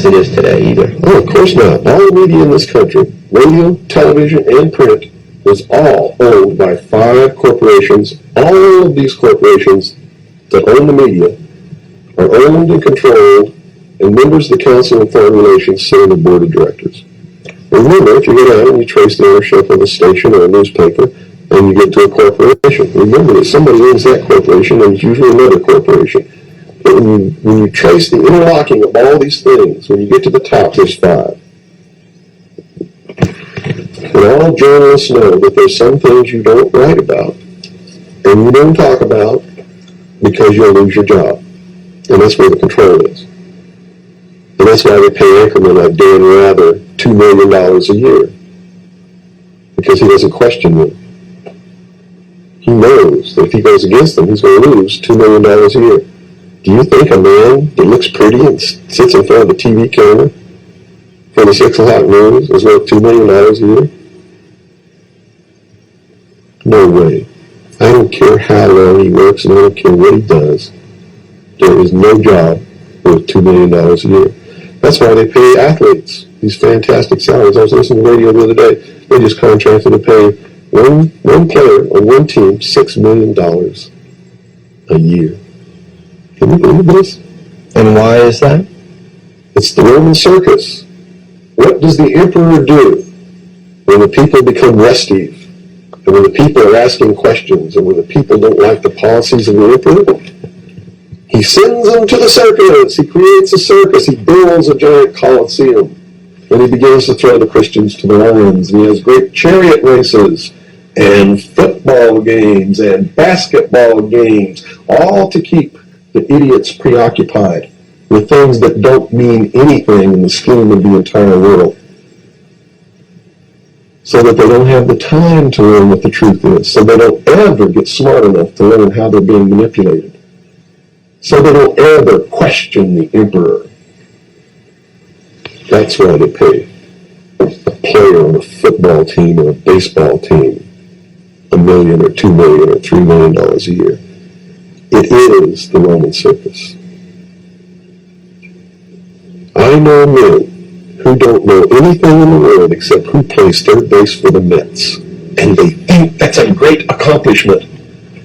it is today either. Oh, of course not. All the media in this country, radio, television, and print, was all owned by 5 corporations. All of these corporations that own the media are owned and controlled, and members of the Council of Foreign Relations sit on the board of directors. Remember, if you go down and you trace the ownership of a station or a newspaper, and you get to a corporation, remember that somebody owns that corporation, and it's usually another corporation. But when you trace the interlocking of all these things, when you get to the top, there's 5. And all journalists know that there's some things you don't write about, and you don't talk about, because you'll lose your job. And that's where the control is. And that's why they pay anchormen like Dan Rather $2 million a year. Because he doesn't question them. He knows that if he goes against them, he's going to lose $2 million a year. Do you think a man that looks pretty and sits in front of the TV camera for the 6 o'clock news is worth $2 million a year? No way. I don't care how long he works and I don't care what he does. There is no job worth $2 million a year. That's why they pay athletes these fantastic salaries. I was listening to the radio the other day. They just contracted to pay one player on one team $6 million a year. Can you believe this? And why is that? It's the Roman circus. What does the emperor do when the people become restive? And when the people are asking questions, and when the people don't like the policies of the emperor? He sends them to the circus. He creates a circus. He builds a giant coliseum. And he begins to throw the Christians to the lions. And he has great chariot races and football games and basketball games, all to keep the idiots preoccupied with things that don't mean anything in the scheme of the entire world, so that they don't have the time to learn what the truth is, so they don't ever get smart enough to learn how they're being manipulated, so they don't ever question the emperor. That's why they pay a player on a football team or a baseball team $1 million or $2 million or $3 million a year. It is the Roman circus. I know men who don't know anything in the world except who plays third base for the Mets. And they think that's a great accomplishment.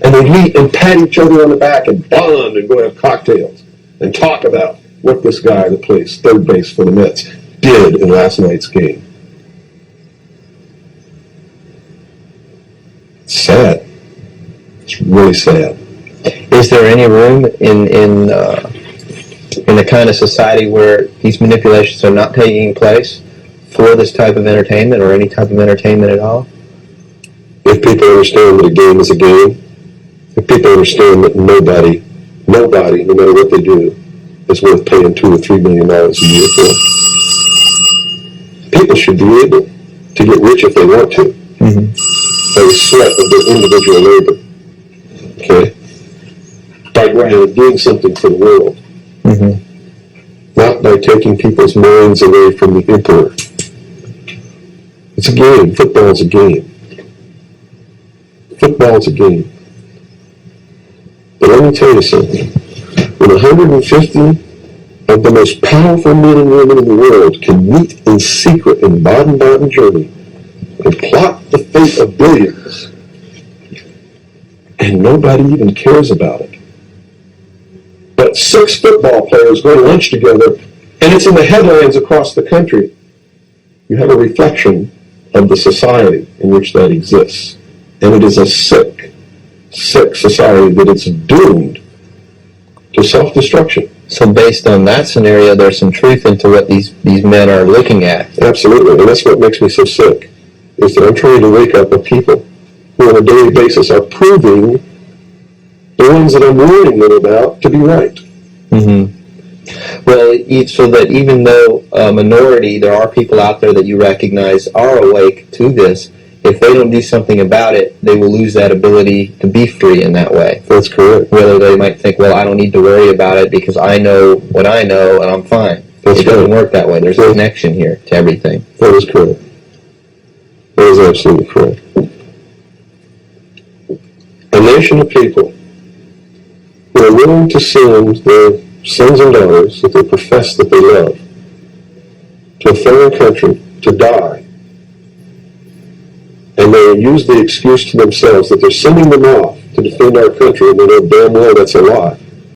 And they meet and pat each other on the back and bond and go have cocktails and talk about what this guy that plays third base for the Mets did in last night's game. It's sad. It's really sad. Is there any room in the kind of society where these manipulations are not taking place for this type of entertainment or any type of entertainment at all? If people understand that a game is a game, if people understand that nobody, no matter what they do, is worth paying $2 or $3 million a year for, people should be able to get rich if they want to, by the sweat of their individual labor. Okay? By doing something for the world. Not by taking people's minds away from the emperor. It's a game. Football's a game. Football's a game. But let me tell you something. When 150 of the most powerful men and women in the world can meet in secret in Baden-Baden, Germany, and plot the fate of billions, and nobody even cares about it. But 6 football players go to lunch together, and it's in the headlines across the country. You have a reflection of the society in which that exists. And it is a sick society that is doomed to self-destruction. So based on that scenario, there's some truth into what these men are looking at. Absolutely, and that's what makes me so sick, is that I'm trying to wake up a people who on a daily basis are proving the ones that I'm warning them about to be right. Well, so that even though a minority, there are people out there that you recognize are awake to this, if they don't do something about it, they will lose that ability to be free in that way. That's correct. Whether they might think, well, I don't need to worry about it because I know what I know and I'm fine. It doesn't work that way. There's a connection here to everything. That is correct. That is absolutely correct. A nation of people who are willing to send their sons and daughters that they profess that they love defend our country, to die, and they use the excuse to themselves that they're sending them off to defend our country, and they know damn well that's a lie.